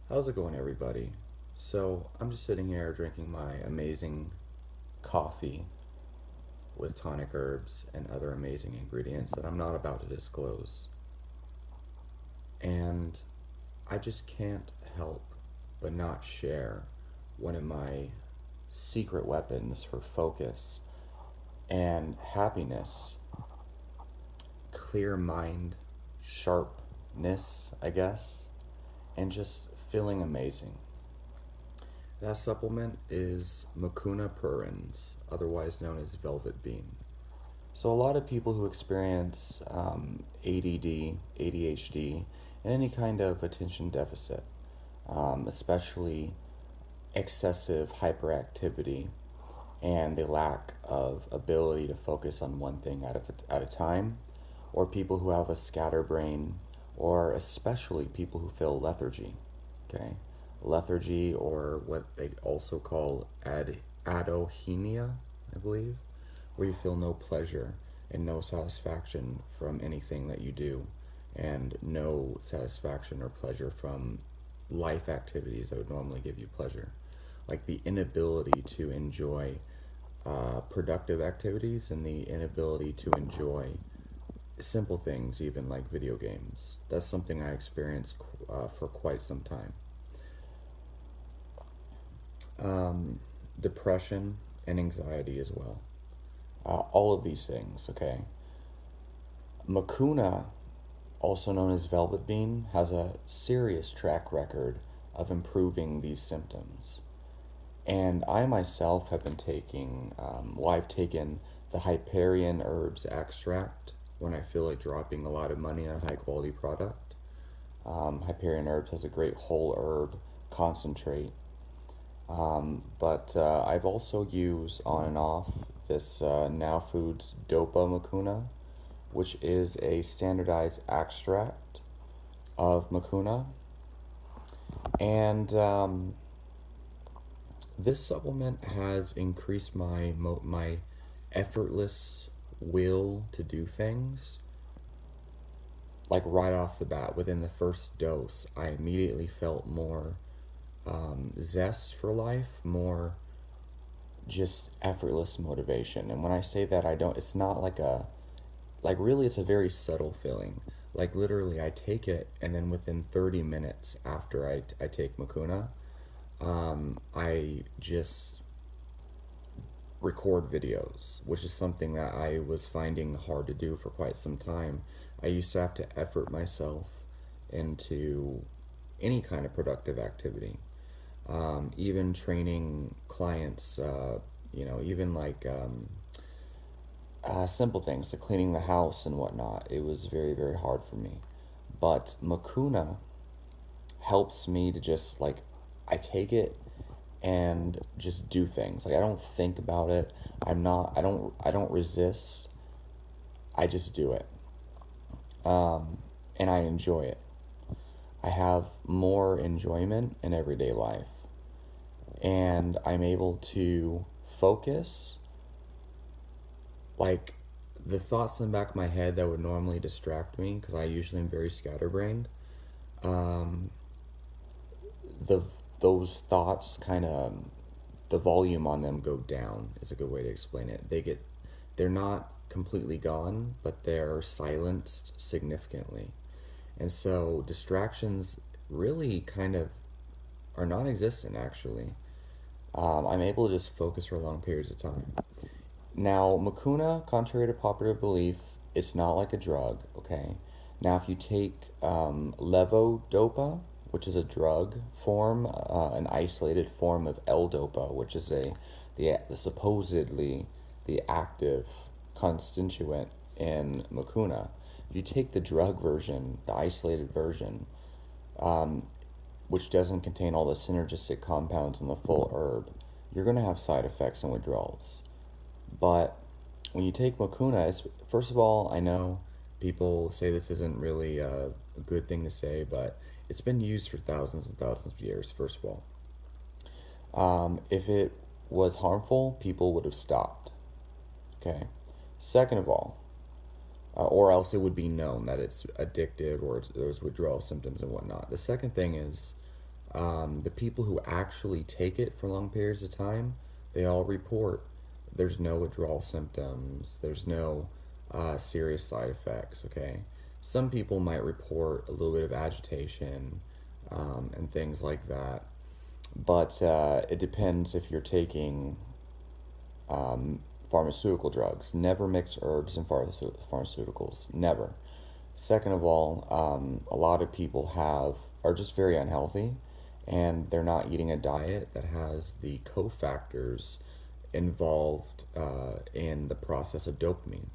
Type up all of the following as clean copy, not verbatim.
How's it going, everybody? So, I'm just sitting here drinking my amazing coffee with tonic herbs and other amazing ingredients that I'm not about to disclose. And I just can't help but not share one of my secret weapons for focus and happiness, clear mind, sharpness, I guess, and just feeling amazing. That supplement is Mucuna pruriens, otherwise known as velvet bean. So, a lot of people who experience ADD, ADHD, and any kind of attention deficit, especially excessive hyperactivity and the lack of ability to focus on one thing at a time, or people who have a scatterbrain, or especially people who feel lethargy. Okay, lethargy, or what they also call adohemia, I believe, where you feel no pleasure and no satisfaction from anything that you do, and no satisfaction or pleasure from life activities that would normally give you pleasure, like the inability to enjoy productive activities and the inability to enjoy simple things, even like video games. That's something I experienced for quite some time. Depression and anxiety as well. All of these things, okay? Mecuna, also known as velvet bean, has a serious track record of improving these symptoms. And I myself have been taking, I've taken the Hyperion herbs extract when I feel like dropping a lot of money on a high quality product. Hyperion herbs has a great whole herb concentrate. But I've also used on and off this Now Foods Dopa Mecuna, which is a standardized extract of Mecuna. And this supplement has increased my effortless will to do things. Like right off the bat, within the first dose, I immediately felt more zest for life, more just effortless motivation. And when I say that, I don't, it's not like really, it's a very subtle feeling. Like literally, I take it, and then within 30 minutes after I take Mecuna, I just record videos, which is something that I was finding hard to do for quite some time. I used to have to effort myself into any kind of productive activity, even training clients, even like simple things like cleaning the house and whatnot. It was very, very hard for me. But Mecuna helps me to just like, I take it and just do things. Like I don't think about it. I don't resist. I just do it. And I enjoy it. I have more enjoyment in everyday life. And I'm able to focus, like the thoughts in the back of my head that would normally distract me, because I usually am very scatterbrained. Um, the those thoughts kind of, the volume on them go down is a good way to explain it. They're not completely gone, but they're silenced significantly. And so distractions really kind of are non-existent actually. I'm able to just focus for long periods of time. Now, Mecuna, contrary to popular belief, it's not like a drug, okay? Now, if you take levodopa, which is a drug form, an isolated form of L-dopa, which is the supposedly the active constituent in Mecuna. If you take the drug version, the isolated version, um, which doesn't contain all the synergistic compounds in the full herb, you're going to have side effects and withdrawals. But when you take Mecuna, first of all, I know people say this isn't really a good thing to say, but it's been used for thousands and thousands of years, first of all. If it was harmful, people would have stopped. Okay. Second of all, or else it would be known that it's addictive or there's withdrawal symptoms and whatnot. The second thing is, The people who actually take it for long periods of time, they all report there's no withdrawal symptoms, there's no serious side effects, okay? Some people might report a little bit of agitation and things like that, but it depends if you're taking pharmaceutical drugs. Never mix herbs and pharmaceuticals, never. Second of all, a lot of people are just very unhealthy, and they're not eating a diet that has the cofactors involved in the process of dopamine.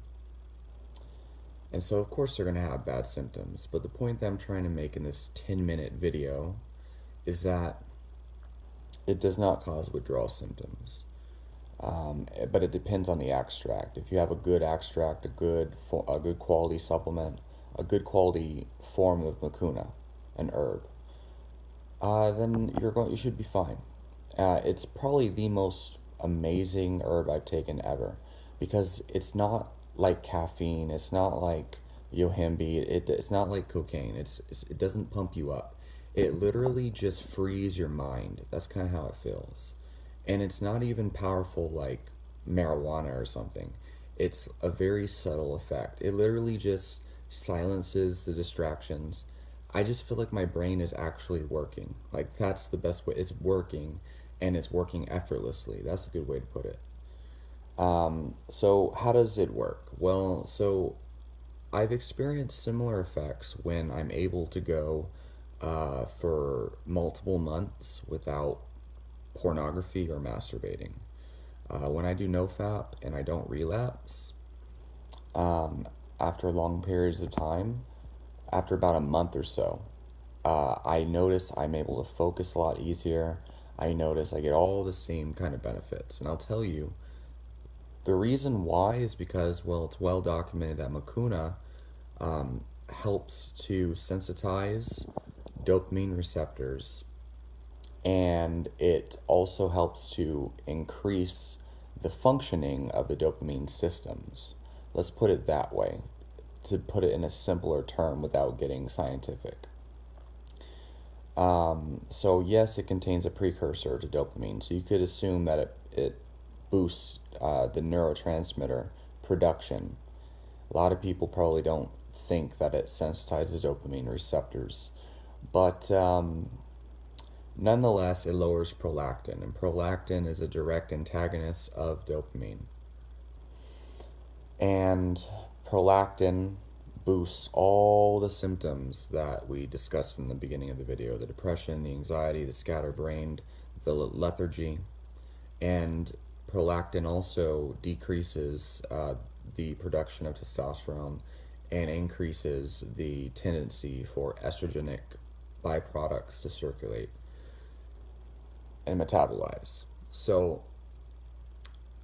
And so, of course, they're going to have bad symptoms. But the point that I'm trying to make in this 10-minute video is that it does not cause withdrawal symptoms. But it depends on the extract. If you have a good extract, a good quality supplement, a good quality form of Mecuna, an herb, then you should be fine. It's probably the most amazing herb I've taken ever, because it's not like caffeine. It's not like yohimbe. It's not like cocaine. It doesn't pump you up. It literally just frees your mind. That's kind of how it feels. And it's not even powerful like marijuana or something. It's a very subtle effect. It literally just silences the distractions. I just feel like my brain is actually working. Like, that's the best way. It's working, and it's working effortlessly. That's a good way to put it. So how does it work? Well, so I've experienced similar effects when I'm able to go for multiple months without pornography or masturbating. When I do NoFap and I don't relapse, after long periods of time, after about a month or so, I notice I'm able to focus a lot easier. I notice I get all the same kind of benefits. And I'll tell you, the reason why is because, well, it's well documented that Mecuna helps to sensitize dopamine receptors, and it also helps to increase the functioning of the dopamine systems. Let's put it that way, to put it in a simpler term without getting scientific. So yes, it contains a precursor to dopamine, so you could assume that it boosts the neurotransmitter production. A lot of people probably don't think that it sensitizes dopamine receptors, but nonetheless, it lowers prolactin, and prolactin is a direct antagonist of dopamine. And prolactin boosts all the symptoms that we discussed in the beginning of the video: the depression, the anxiety, the scatterbrained, the lethargy. And prolactin also decreases the production of testosterone and increases the tendency for estrogenic byproducts to circulate and metabolize. So,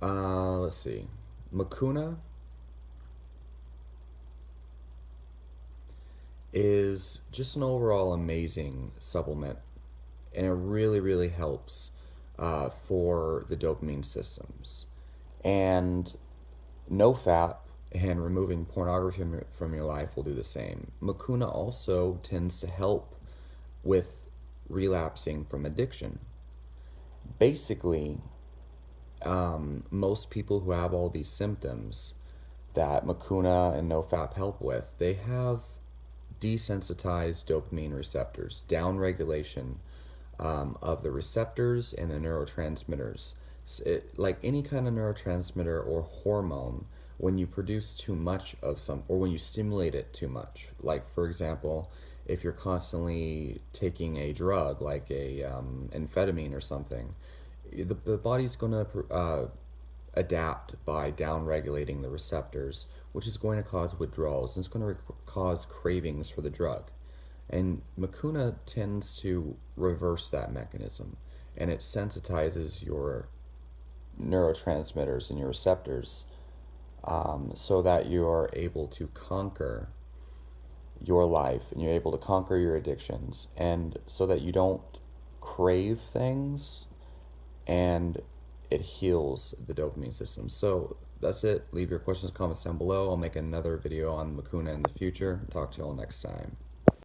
let's see. Mecuna is just an overall amazing supplement, and it really, really helps for the dopamine systems. And NoFap and removing pornography from your life will do the same. Mecuna also tends to help with relapsing from addiction. Basically, most people who have all these symptoms that Mecuna and NoFap help with, they have desensitized dopamine receptors, downregulation of the receptors and the neurotransmitters. Like any kind of neurotransmitter or hormone, when you produce too much of some, or when you stimulate it too much, like for example, if you're constantly taking a drug like a amphetamine or something, the body's going to adapt by downregulating the receptors, which is going to cause withdrawals, and it's going to cause cravings for the drug. And Mecuna tends to reverse that mechanism, and it sensitizes your neurotransmitters and your receptors, so that you're able to conquer your life and you're able to conquer your addictions, and so that you don't crave things, and it heals the dopamine system. So that's it. Leave your questions, comments down below. I'll make another video on Mecuna in the future. Talk to you all next time.